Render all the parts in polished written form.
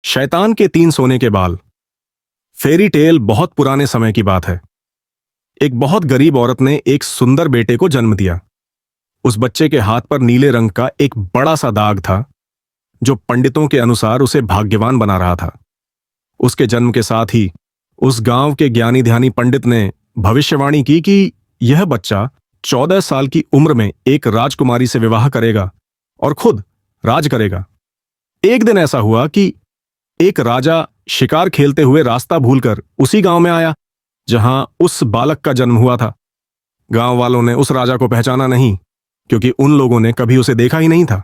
शैतान के 3 सोने के बाल। फेरी टेल बहुत पुराने समय की बात है। एक बहुत गरीब औरत ने एक सुंदर बेटे को जन्म दिया। उस बच्चे के हाथ पर नीले रंग का एक बड़ा सा दाग था, जो पंडितों के अनुसार उसे भाग्यवान बना रहा था। उसके जन्म के साथ ही उस गांव के ज्ञानी ध्यानी पंडित ने भविष्यवाणी की कि यह बच्चा 14 साल की उम्र में एक राजकुमारी से विवाह करेगा और खुद राज करेगा। एक दिन ऐसा हुआ कि एक राजा शिकार खेलते हुए रास्ता भूलकर उसी गांव में आया जहां उस बालक का जन्म हुआ था। गांव वालों ने उस राजा को पहचाना नहीं, क्योंकि उन लोगों ने कभी उसे देखा ही नहीं था।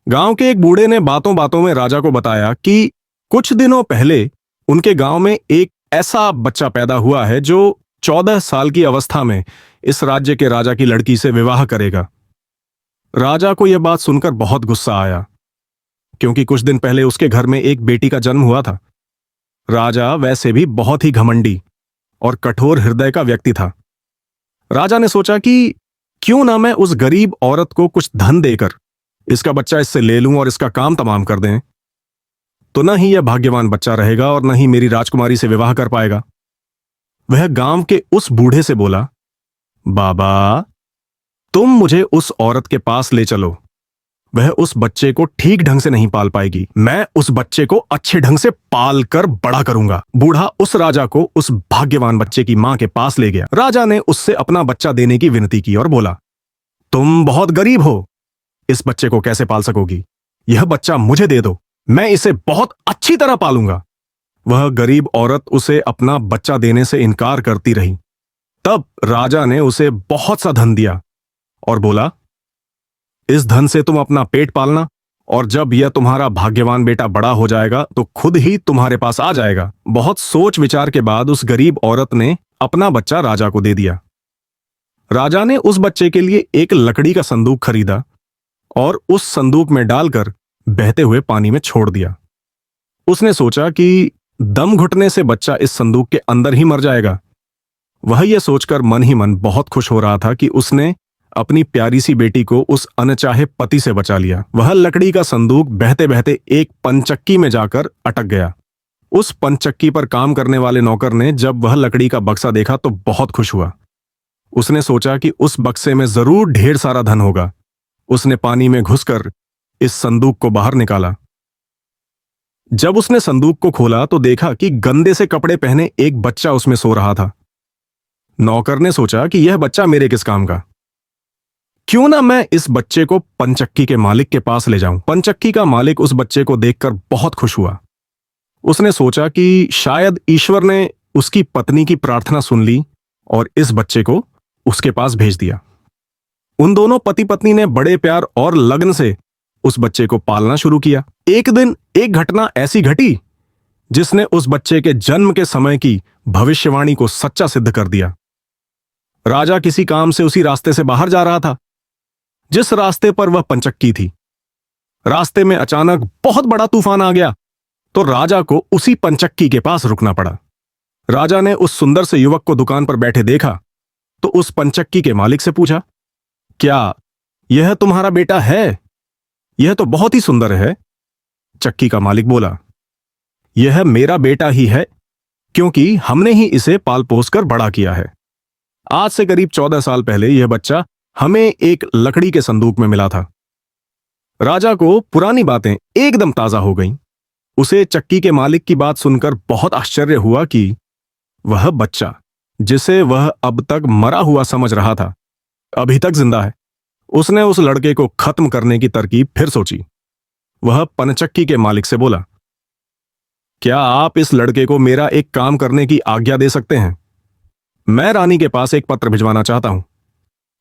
गांव के एक बूढ़े ने बातों बातों में राजा को बताया कि कुछ दिनों पहले उनके गांव में एक ऐसा बच्चा पैदा हुआ है जो 14 साल की अवस्था में इस राज्य के राजा की लड़की से विवाह करेगा। राजा को यह बात सुनकर बहुत गुस्सा आया, क्योंकि कुछ दिन पहले उसके घर में एक बेटी का जन्म हुआ था। राजा वैसे भी बहुत ही घमंडी और कठोर हृदय का व्यक्ति था। राजा ने सोचा कि क्यों ना मैं उस गरीब औरत को कुछ धन देकर इसका बच्चा इससे ले लूं और इसका काम तमाम कर दें, तो न ही यह भाग्यवान बच्चा रहेगा और न ही मेरी राजकुमारी से विवाह कर पाएगा। वह गांव के उस बूढ़े से बोला, बाबा, तुम मुझे उस औरत के पास ले चलो। वह उस बच्चे को ठीक ढंग से नहीं पाल पाएगी। मैं उस बच्चे को अच्छे ढंग से पाल कर बड़ा करूंगा। बूढ़ा उस राजा को उस भाग्यवान बच्चे की मां के पास ले गया। राजा ने उससे अपना बच्चा देने की विनती की और बोला, तुम बहुत गरीब हो, इस बच्चे को कैसे पाल सकोगी? यह बच्चा मुझे दे दो, मैं इसे बहुत अच्छी तरह पालूंगा। वह गरीब औरत उसे अपना बच्चा देने से इनकार करती रही। तब राजा ने उसे बहुत सा धन दिया और बोला, इस धन से तुम अपना पेट पालना, और जब यह तुम्हारा भाग्यवान बेटा बड़ा हो जाएगा तो खुद ही तुम्हारे पास आ जाएगा। बहुत सोच विचार के बाद उस गरीब औरत ने अपना बच्चा राजा को दे दिया। राजा ने उस बच्चे के लिए एक लकड़ी का संदूक खरीदा और उस संदूक में डालकर बहते हुए पानी में छोड़ दिया। उसने सोचा कि दम घुटने से बच्चा इस संदूक के अंदर ही मर जाएगा। वह यह सोचकर मन ही मन बहुत खुश हो रहा था कि उसने अपनी प्यारी सी बेटी को उस अनचाहे पति से बचा लिया। वह लकड़ी का संदूक बहते बहते एक पनचक्की में जाकर अटक गया। उस पनचक्की पर काम करने वाले नौकर ने जब वह लकड़ी का बक्सा देखा तो बहुत खुश हुआ। उसने सोचा कि उस बक्से में जरूर ढेर सारा धन होगा। उसने पानी में घुसकर इस संदूक को बाहर निकाला। जब उसने संदूक को खोला तो देखा कि गंदे से कपड़े पहने एक बच्चा उसमें सो रहा था। नौकर ने सोचा कि यह बच्चा मेरे किस काम का? क्यों ना मैं इस बच्चे को पंचक्की के मालिक के पास ले जाऊं। पंचक्की का मालिक उस बच्चे को देखकर बहुत खुश हुआ। उसने सोचा कि शायद ईश्वर ने उसकी पत्नी की प्रार्थना सुन ली और इस बच्चे को उसके पास भेज दिया। उन दोनों पति पत्नी ने बड़े प्यार और लगन से उस बच्चे को पालना शुरू किया। एक दिन एक घटना ऐसी घटी जिसने उस बच्चे के जन्म के समय की भविष्यवाणी को सच्चा सिद्ध कर दिया। राजा किसी काम से उसी रास्ते से बाहर जा रहा था जिस रास्ते पर वह पंचक्की थी। रास्ते में अचानक बहुत बड़ा तूफान आ गया तो राजा को उसी पंचक्की के पास रुकना पड़ा। राजा ने उस सुंदर से युवक को दुकान पर बैठे देखा तो उस पंचक्की के मालिक से पूछा, क्या यह तुम्हारा बेटा है? यह तो बहुत ही सुंदर है। चक्की का मालिक बोला, यह मेरा बेटा ही है, क्योंकि हमने ही इसे पाल पोस कर बड़ा किया है। आज से करीब 14 साल पहले यह बच्चा हमें एक लकड़ी के संदूक में मिला था। राजा को पुरानी बातें एकदम ताजा हो गईं। उसे चक्की के मालिक की बात सुनकर बहुत आश्चर्य हुआ कि वह बच्चा, जिसे वह अब तक मरा हुआ समझ रहा था, अभी तक जिंदा है। उसने उस लड़के को खत्म करने की तरकीब फिर सोची। वह पनचक्की के मालिक से बोला, क्या आप इस लड़के को मेरा एक काम करने की आज्ञा दे सकते हैं? मैं रानी के पास एक पत्र भिजवाना चाहता हूं।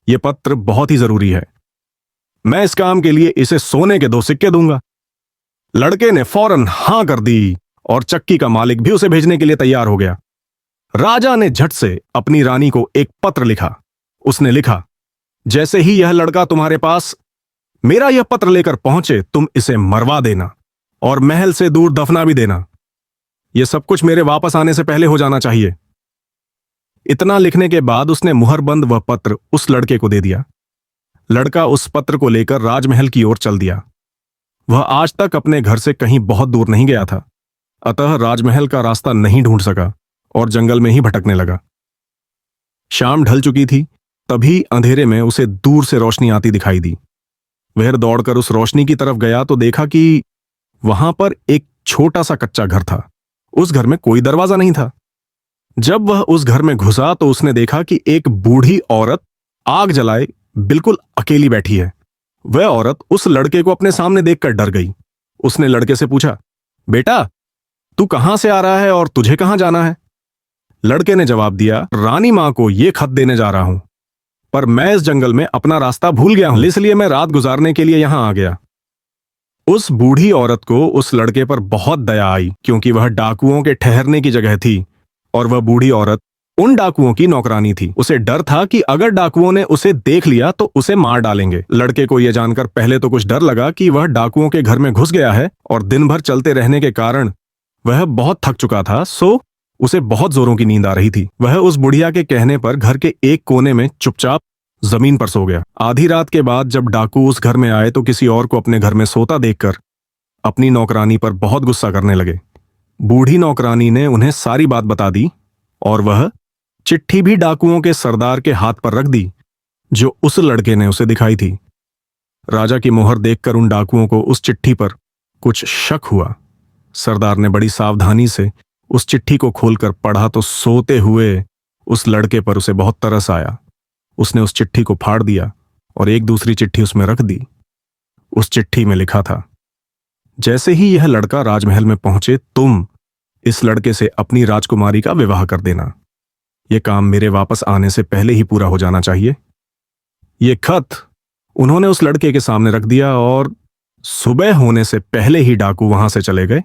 यह पत्र बहुत ही जरूरी है। मैं इस काम के लिए इसे सोने के 2 सिक्के दूंगा। लड़के ने फौरन हां कर दी और चक्की का मालिक भी उसे भेजने के लिए तैयार हो गया। राजा ने झट से अपनी रानी को एक पत्र लिखा। उसने लिखा, जैसे ही यह लड़का तुम्हारे पास मेरा यह पत्र लेकर पहुंचे, तुम इसे मरवा देना और महल से दूर दफना भी देना। यह सब कुछ मेरे वापस आने से पहले हो जाना चाहिए। इतना लिखने के बाद उसने मुहरबंद वह पत्र उस लड़के को दे दिया। लड़का उस पत्र को लेकर राजमहल की ओर चल दिया। वह आज तक अपने घर से कहीं बहुत दूर नहीं गया था। अतः राजमहल का रास्ता नहीं ढूंढ सका और जंगल में ही भटकने लगा। शाम ढल चुकी थी, तभी अंधेरे में उसे दूर से रोशनी आती दिखाई दी। वह दौड़कर उस रोशनी की तरफ गया तो देखा कि वहां पर एक छोटा सा कच्चा घर था। उस घर में कोई दरवाजा नहीं था। जब वह उस घर में घुसा तो उसने देखा कि एक बूढ़ी औरत आग जलाए बिल्कुल अकेली बैठी है। वह औरत उस लड़के को अपने सामने देखकर डर गई। उसने लड़के से पूछा, बेटा, तू कहां से आ रहा है और तुझे कहां जाना है? लड़के ने जवाब दिया, रानी मां को यह खत देने जा रहा हूं, पर मैं इस जंगल में अपना रास्ता भूल गया हूं, इसलिए मैं रात गुजारने के लिए यहां आ गया। उस बूढ़ी औरत को उस लड़के पर बहुत दया आई, क्योंकि वह डाकुओं के ठहरने की जगह थी और वह बूढ़ी औरत उन डाकुओं की नौकरानी थी। उसे डर था कि अगर डाकुओं ने उसे देख लिया तो उसे मार डालेंगे। लड़के को यह जानकर पहले तो कुछ डर लगा कि वह डाकुओं के घर में घुस गया है और दिन भर चलते रहने के कारण वह बहुत थक चुका था, सो उसे बहुत जोरों की नींद आ रही थी। वह उस बुढ़िया के कहने पर घर के एक कोने में चुपचाप जमीन पर सो गया। आधी रात के बाद जब डाकू उस घर में आए तो किसी और को अपने घर में सोता देखकर अपनी नौकरानी पर बहुत गुस्सा करने लगे। बूढ़ी नौकरानी ने उन्हें सारी बात बता दी और वह चिट्ठी भी डाकुओं के सरदार के हाथ पर रख दी, जो उस लड़के ने उसे दिखाई थी। राजा की मोहर देखकर उन डाकुओं को उस चिट्ठी पर कुछ शक हुआ। सरदार ने बड़ी सावधानी से उस चिट्ठी को खोलकर पढ़ा तो सोते हुए उस लड़के पर उसे बहुत तरस आया। उसने उस चिट्ठी को फाड़ दिया और एक दूसरी चिट्ठी उसमें रख दी। उस चिट्ठी में लिखा था, जैसे ही यह लड़का राजमहल में पहुंचे, तुम इस लड़के से अपनी राजकुमारी का विवाह कर देना। यह काम मेरे वापस आने से पहले ही पूरा हो जाना चाहिए। यह खत उन्होंने उस लड़के के सामने रख दिया और सुबह होने से पहले ही डाकू वहां से चले गए।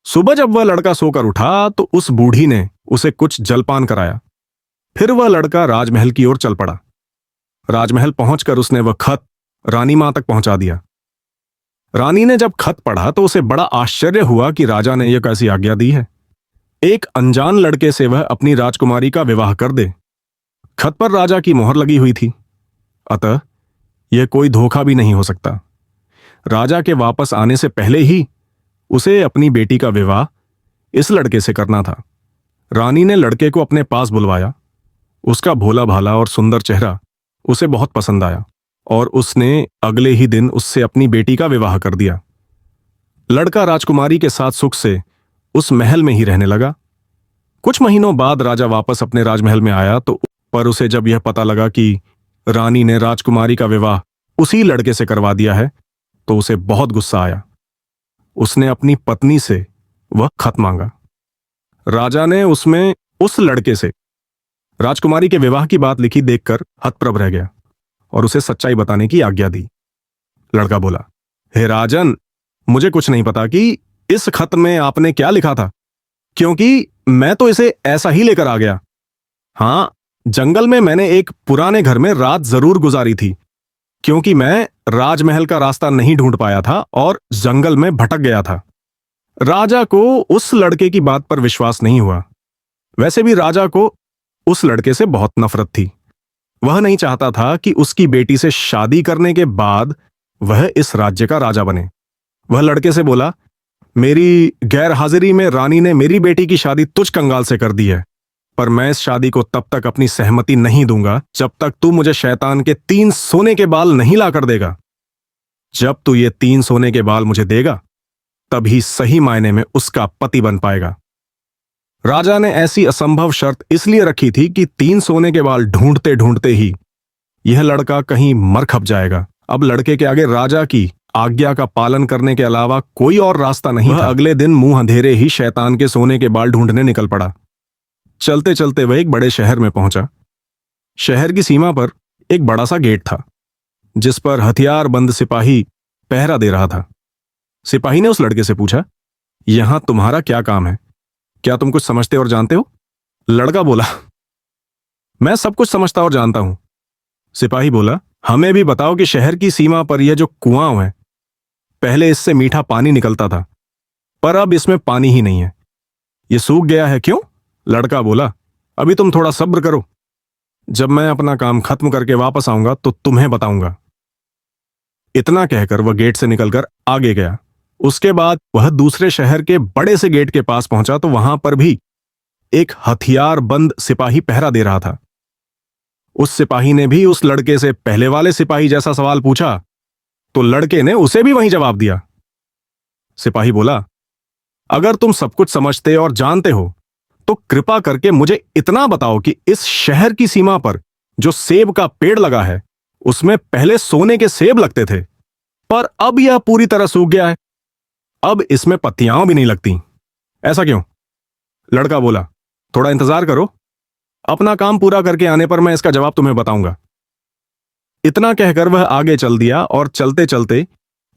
सुबह जब वह लड़का सोकर उठा तो उस बूढ़ी ने उसे कुछ जलपान कराया। फिर वह लड़का राजमहल की ओर चल पड़ा। राजमहल पहुंचकर उसने वह खत रानी मां तक पहुंचा दिया। रानी ने जब खत पढ़ा तो उसे बड़ा आश्चर्य हुआ कि राजा ने यह कैसी आज्ञा दी है। एक अनजान लड़के से वह अपनी राजकुमारी का विवाह कर दे। खत पर राजा की मोहर लगी हुई थी, अतः यह कोई धोखा भी नहीं हो सकता। राजा के वापस आने से पहले ही उसे अपनी बेटी का विवाह इस लड़के से करना था। रानी ने लड़के को अपने पास बुलवाया। उसका भोला भाला और सुंदर चेहरा उसे बहुत पसंद आया और उसने अगले ही दिन उससे अपनी बेटी का विवाह कर दिया। लड़का राजकुमारी के साथ सुख से उस महल में ही रहने लगा। कुछ महीनों बाद राजा वापस अपने राजमहल में आया तो पर उसे जब यह पता लगा कि रानी ने राजकुमारी का विवाह उसी लड़के से करवा दिया है तो उसे बहुत गुस्सा आया। उसने अपनी पत्नी से वह खत मांगा। राजा ने उसमें उस लड़के से राजकुमारी के विवाह की बात लिखी देखकर हतप्रभ रह गया और उसे सच्चाई बताने की आज्ञा दी। लड़का बोला, हे राजन, मुझे कुछ नहीं पता कि इस खत में आपने क्या लिखा था, क्योंकि मैं तो इसे ऐसा ही लेकर आ गया। हां, जंगल में मैंने एक पुराने घर में रात जरूर गुजारी थी, क्योंकि मैं राजमहल का रास्ता नहीं ढूंढ पाया था और जंगल में भटक गया था। राजा को उस लड़के की बात पर विश्वास नहीं हुआ। वैसे भी राजा को उस लड़के से बहुत नफरत थी। वह नहीं चाहता था कि उसकी बेटी से शादी करने के बाद वह इस राज्य का राजा बने। वह लड़के से बोला, मेरी गैर हाजिरी में रानी ने मेरी बेटी की शादी तुझ कंगाल से कर दी है, पर मैं इस शादी को तब तक अपनी सहमति नहीं दूंगा जब तक तू मुझे शैतान के 3 सोने के बाल नहीं लाकर देगा। जब तू ये 3 सोने के बाल मुझे देगा तभी सही मायने में उसका पति बन पाएगा। राजा ने ऐसी असंभव शर्त इसलिए रखी थी कि 3 सोने के बाल ढूंढते ढूंढते ही यह लड़का कहीं मर खप जाएगा। अब लड़के के आगे राजा की आज्ञा का पालन करने के अलावा कोई और रास्ता नहीं था। अगले दिन मुंह अंधेरे ही शैतान के सोने के बाल ढूंढने निकल पड़ा। चलते चलते वह एक बड़े शहर में पहुंचा। शहर की सीमा पर एक बड़ा सा गेट था, जिस पर हथियारबंद सिपाही पहरा दे रहा था। सिपाही ने उस लड़के से पूछा, यहां तुम्हारा क्या काम है? क्या तुम कुछ समझते और जानते हो? लड़का बोला, मैं सब कुछ समझता और जानता हूं। सिपाही बोला, हमें भी बताओ कि शहर की सीमा पर यह जो कुआं है, पहले इससे मीठा पानी निकलता था, पर अब इसमें पानी ही नहीं है। यह सूख गया है, क्यों? लड़का बोला, अभी तुम थोड़ा सब्र करो। जब मैं अपना काम खत्म करके वापस आऊंगा तो तुम्हें बताऊंगा। इतना कहकर वह गेट से निकलकर आगे गया। उसके बाद वह दूसरे शहर के बड़े से गेट के पास पहुंचा तो वहां पर भी एक हथियार बंद सिपाही पहरा दे रहा था। उस सिपाही ने भी उस लड़के से पहले वाले सिपाही जैसा सवाल पूछा तो लड़के ने उसे भी वही जवाब दिया। सिपाही बोला, अगर तुम सब कुछ समझते और जानते हो तो कृपा करके मुझे इतना बताओ कि इस शहर की सीमा पर जो सेब का पेड़ लगा है उसमें पहले सोने के सेब लगते थे, पर अब यह पूरी तरह सूख गया है। अब इसमें पत्तियां भी नहीं लगती। ऐसा क्यों? लड़का बोला, थोड़ा इंतजार करो, अपना काम पूरा करके आने पर मैं इसका जवाब तुम्हें बताऊंगा। इतना कहकर वह आगे चल दिया और चलते चलते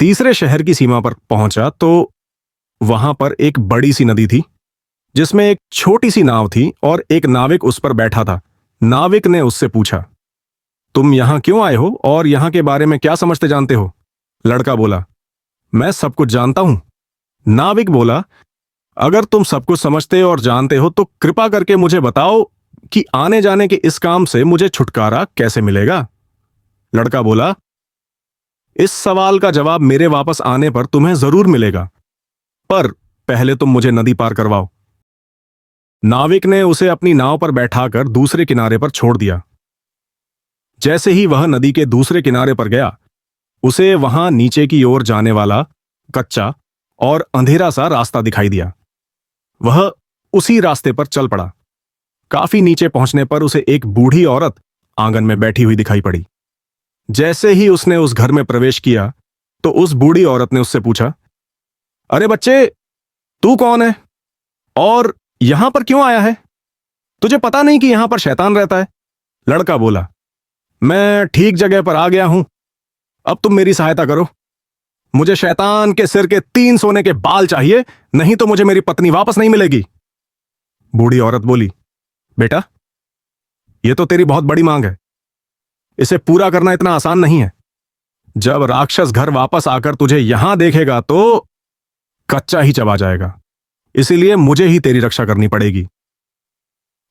तीसरे शहर की सीमा पर पहुंचा तो वहां पर एक बड़ी सी नदी थी जिसमें एक छोटी सी नाव थी और एक नाविक उस पर बैठा था। नाविक ने उससे पूछा, तुम यहां क्यों आए हो और यहां के बारे में क्या समझते जानते हो? लड़का बोला, मैं सब कुछ जानता हूं। नाविक बोला, अगर तुम सब कुछ समझते और जानते हो तो कृपा करके मुझे बताओ कि आने जाने के इस काम से मुझे छुटकारा कैसे मिलेगा? लड़का बोला, इस सवाल का जवाब मेरे वापस आने पर तुम्हें जरूर मिलेगा, पर पहले तुम मुझे नदी पार करवाओ। नाविक ने उसे अपनी नाव पर बैठाकर दूसरे किनारे पर छोड़ दिया। जैसे ही वह नदी के दूसरे किनारे पर गया, उसे वहां नीचे की ओर जाने वाला कच्चा और अंधेरा सा रास्ता दिखाई दिया। वह उसी रास्ते पर चल पड़ा। काफी नीचे पहुंचने पर उसे एक बूढ़ी औरत आंगन में बैठी हुई दिखाई पड़ी। जैसे ही उसने उस घर में प्रवेश किया तो उस बूढ़ी औरत ने उससे पूछा, अरे बच्चे, तू कौन है और यहां पर क्यों आया है? तुझे पता नहीं कि यहां पर शैतान रहता है? लड़का बोला, मैं ठीक जगह पर आ गया हूं, अब तुम मेरी सहायता करो। मुझे शैतान के सिर के 3 सोने के बाल चाहिए, नहीं तो मुझे मेरी पत्नी वापस नहीं मिलेगी। बूढ़ी औरत बोली, बेटा, यह तो तेरी बहुत बड़ी मांग है, इसे पूरा करना इतना आसान नहीं है। जब राक्षस घर वापस आकर तुझे यहां देखेगा तो कच्चा ही चबा जाएगा, इसीलिए मुझे ही तेरी रक्षा करनी पड़ेगी।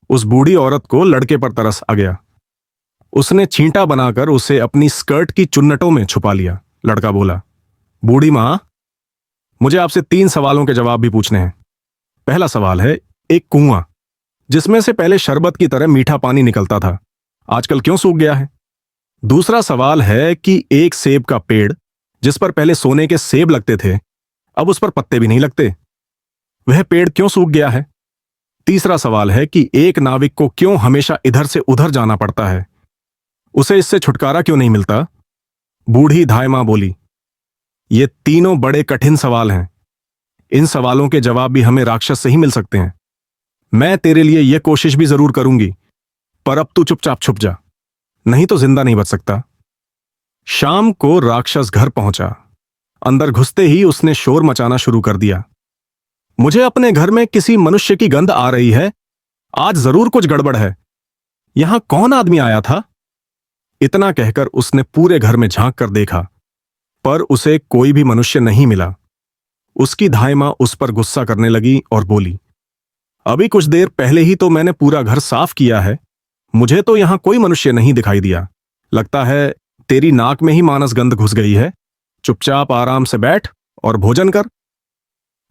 उस बूढ़ी औरत को लड़के पर तरस आ गया। उसने छींटा बनाकर उसे अपनी स्कर्ट की चुन्नटों में छुपा लिया। लड़का बोला, बूढ़ी मां, मुझे आपसे 3 सवालों के जवाब भी पूछने हैं। पहला सवाल है, एक कुआं जिसमें से पहले शरबत की तरह मीठा पानी निकलता था, आजकल क्यों सूख गया है? दूसरा सवाल है कि एक सेब का पेड़ जिस पर पहले सोने के सेब लगते थे, अब उस पर पत्ते भी नहीं लगते, वह पेड़ क्यों सूख गया है? तीसरा सवाल है कि एक नाविक को क्यों हमेशा इधर से उधर जाना पड़ता है, उसे इससे छुटकारा क्यों नहीं मिलता? बूढ़ी धाय मां बोली, ये तीनों बड़े कठिन सवाल हैं। इन सवालों के जवाब भी हमें राक्षस से ही मिल सकते हैं। मैं तेरे लिए यह कोशिश भी जरूर करूंगी, पर अब तू चुपचाप छुप जा, नहीं तो जिंदा नहीं बच सकता। शाम को राक्षस घर पहुंचा। अंदर घुसते ही उसने शोर मचाना शुरू कर दिया। मुझे अपने घर में किसी मनुष्य की गंध आ रही है, आज जरूर कुछ गड़बड़ है। यहां कौन आदमी आया था? इतना कहकर उसने पूरे घर में झांक कर देखा, पर उसे कोई भी मनुष्य नहीं मिला। उसकी धाय मां उस पर गुस्सा करने लगी और बोली, अभी कुछ देर पहले ही तो मैंने पूरा घर साफ किया है, मुझे तो यहां कोई मनुष्य नहीं दिखाई दिया। लगता है तेरी नाक में ही मानस गंध घुस गई है। चुपचाप आराम से बैठ और भोजन कर।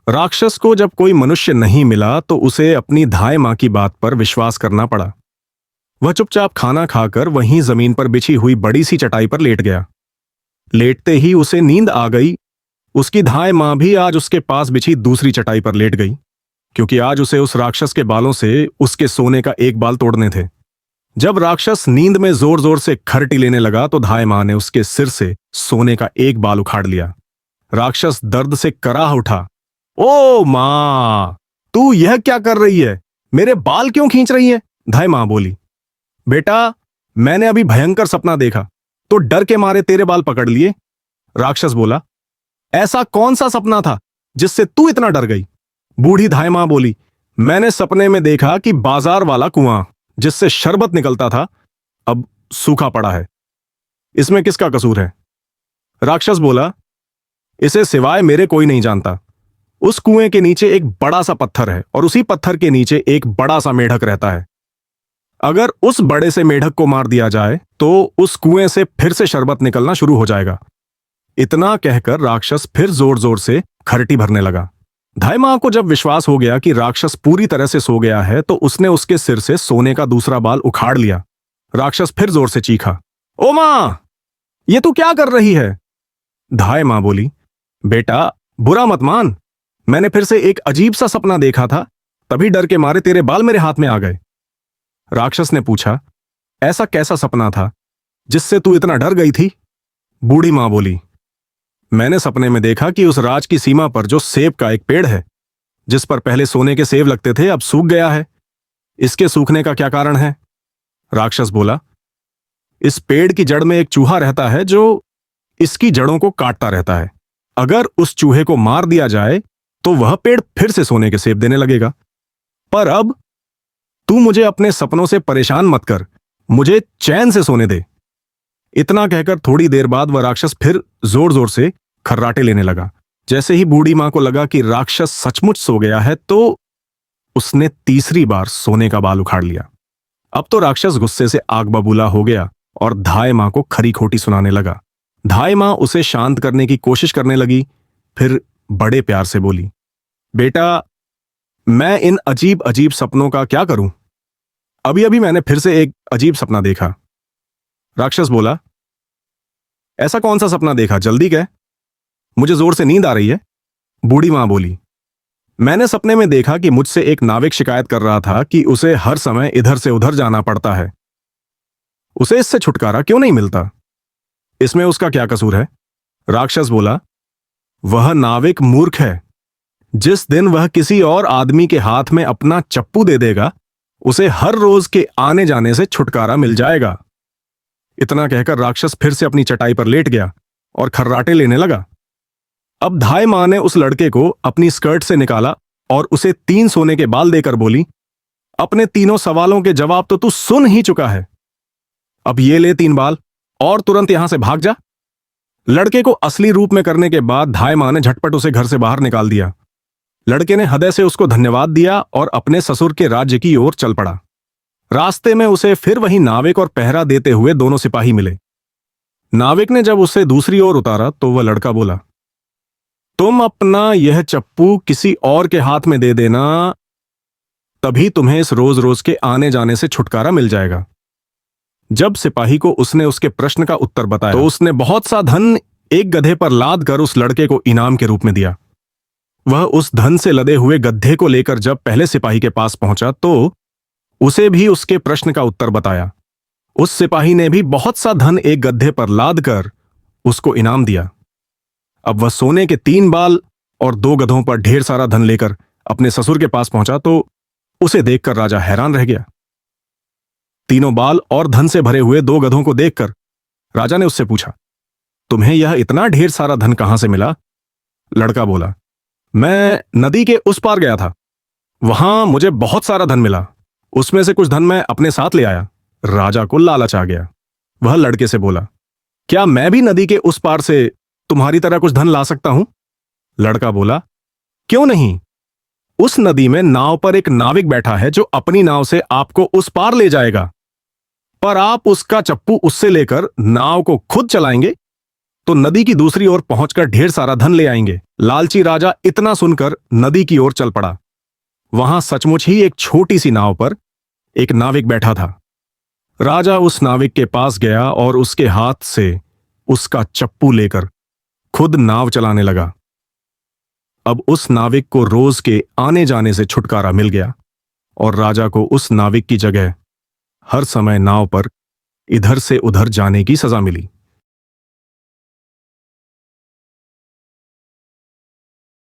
राक्षस को जब कोई मनुष्य नहीं मिला तो उसे अपनी धाय मां की बात पर विश्वास करना पड़ा। वह चुपचाप खाना खाकर वहीं जमीन पर बिछी हुई बड़ी सी चटाई पर लेट गया। लेटते ही उसे नींद आ गई। उसकी धाय मां भी आज उसके पास बिछी दूसरी चटाई पर लेट गई, क्योंकि आज उसे उस राक्षस के बालों से उसके सोने का एक बाल तोड़ने थे। जब राक्षस नींद में जोर जोर से खरटी लेने लगा तो धाय मां ने उसके सिर से सोने का एक बाल उखाड़ लिया। राक्षस दर्द से कराह उठा। ओ मां, तू यह क्या कर रही है? मेरे बाल क्यों खींच रही है? धाय मां बोली, बेटा, मैंने अभी भयंकर सपना देखा तो डर के मारे तेरे बाल पकड़ लिए। राक्षस बोला, ऐसा कौन सा सपना था जिससे तू इतना डर गई? बूढ़ी धाय मां बोली, मैंने सपने में देखा कि बाजार वाला कुआं जिससे शरबत निकलता था अब सूखा पड़ा है, इसमें किसका कसूर है? राक्षस बोला, इसे सिवाय मेरे कोई नहीं जानता। उस कुएं के नीचे एक बड़ा सा पत्थर है और उसी पत्थर के नीचे एक बड़ा सा मेढक रहता है। अगर उस बड़े से मेढक को मार दिया जाए तो उस कुएं से फिर से शरबत निकलना शुरू हो जाएगा। इतना कहकर राक्षस फिर जोर जोर से खरटी भरने लगा। धाई मां को जब विश्वास हो गया कि राक्षस पूरी तरह से सो गया है तो उसने उसके सिर से सोने का दूसरा बाल उखाड़ लिया। राक्षस फिर जोर से चीखा, ओ मां, ये तू क्या कर रही है? धाई मां बोली, बेटा बुरा मत मान, मैंने फिर से एक अजीब सा सपना देखा था, तभी डर के मारे तेरे बाल मेरे हाथ में आ गए। राक्षस ने पूछा, ऐसा कैसा सपना था जिससे तू इतना डर गई थी? बूढ़ी मां बोली, मैंने सपने में देखा कि उस राज की सीमा पर जो सेब का एक पेड़ है, जिस पर पहले सोने के सेब लगते थे, अब सूख गया है। इसके सूखने का क्या कारण है? राक्षस बोला, इस पेड़ की जड़ में एक चूहा रहता है जो इसकी जड़ों को काटता रहता है। अगर उस चूहे को मार दिया जाए तो वह पेड़ फिर से सोने के सेब देने लगेगा। पर अब तू मुझे अपने सपनों से परेशान मत कर, मुझे चैन से सोने दे। इतना कहकर थोड़ी देर बाद वह राक्षस फिर जोर जोर से खर्राटे लेने लगा। जैसे ही बूढ़ी मां को लगा कि राक्षस सचमुच सो गया है तो उसने तीसरी बार सोने का बाल उखाड़ लिया। अब तो राक्षस गुस्से से आग बबूला हो गया और धाई मां को खरी खोटी सुनाने लगा। धाई मां उसे शांत करने की कोशिश करने लगी, फिर बड़े प्यार से बोली, बेटा मैं इन अजीब अजीब सपनों का क्या करूं? अभी अभी मैंने फिर से एक अजीब सपना देखा। राक्षस बोला, ऐसा कौन सा सपना देखा, जल्दी कह, मुझे जोर से नींद आ रही है। बूढ़ी मां बोली, मैंने सपने में देखा कि मुझसे एक नाविक शिकायत कर रहा था कि उसे हर समय इधर से उधर जाना पड़ता है। उसे इससे छुटकारा क्यों नहीं मिलता? इसमें उसका क्या कसूर है? राक्षस बोला, वह नाविक मूर्ख है। जिस दिन वह किसी और आदमी के हाथ में अपना चप्पू दे देगा, उसे हर रोज के आने जाने से छुटकारा मिल जाएगा। इतना कहकर राक्षस फिर से अपनी चटाई पर लेट गया और खर्राटे लेने लगा। अब धाई मां ने उस लड़के को अपनी स्कर्ट से निकाला और उसे 3 सोने के बाल देकर बोली, अपने तीनों सवालों के जवाब तो तू सुन ही चुका है, अब ये ले 3 बाल और तुरंत यहां से भाग जा। लड़के को असली रूप में करने के बाद धाई मां ने झटपट उसे घर से बाहर निकाल दिया। लड़के ने हृदय से उसको धन्यवाद दिया और अपने ससुर के राज्य की ओर चल पड़ा। रास्ते में उसे फिर वही नाविक और पहरा देते हुए दोनों सिपाही मिले। नाविक ने जब उसे दूसरी ओर उतारा तो वह लड़का बोला, तुम अपना यह चप्पू किसी और के हाथ में दे देना, तभी तुम्हें इस रोज रोज के आने जाने से छुटकारा मिल जाएगा। जब सिपाही को उसने उसके प्रश्न का उत्तर बताया तो उसने बहुत सा धन एक गधे पर लाद कर उस लड़के को इनाम के रूप में दिया। वह उस धन से लदे हुए गड्ढे को लेकर जब पहले सिपाही के पास पहुंचा तो उसे भी उसके प्रश्न का उत्तर बताया। उस सिपाही ने भी बहुत सा धन एक गड्ढे पर लाद कर उसको इनाम दिया। अब वह सोने के 3 बाल और 2 गधों पर ढेर सारा धन लेकर अपने ससुर के पास पहुंचा तो उसे देखकर राजा हैरान रह गया। तीनों बाल और धन से भरे हुए 2 गधों को देखकर राजा ने उससे पूछा, तुम्हें यह इतना ढेर सारा धन कहां से मिला? लड़का बोला, मैं नदी के उस पार गया था, वहां मुझे बहुत सारा धन मिला, उसमें से कुछ धन मैं अपने साथ ले आया। राजा को लालच आ गया। वह लड़के से बोला, क्या मैं भी नदी के उस पार से तुम्हारी तरह कुछ धन ला सकता हूं? लड़का बोला, क्यों नहीं, उस नदी में नाव पर एक नाविक बैठा है जो अपनी नाव से आपको उस पार ले जाएगा, पर आप उसका चप्पू उससे लेकर नाव को खुद चलाएंगे तो नदी की दूसरी ओर पहुंचकर ढेर सारा धन ले आएंगे। लालची राजा इतना सुनकर नदी की ओर चल पड़ा। वहां सचमुच ही एक छोटी सी नाव पर एक नाविक बैठा था। राजा उस नाविक के पास गया और उसके हाथ से उसका चप्पू लेकर खुद नाव चलाने लगा। अब उस नाविक को रोज के आने जाने से छुटकारा मिल गया और राजा को उस नाविक की जगह हर समय नाव पर इधर से उधर जाने की सजा मिली।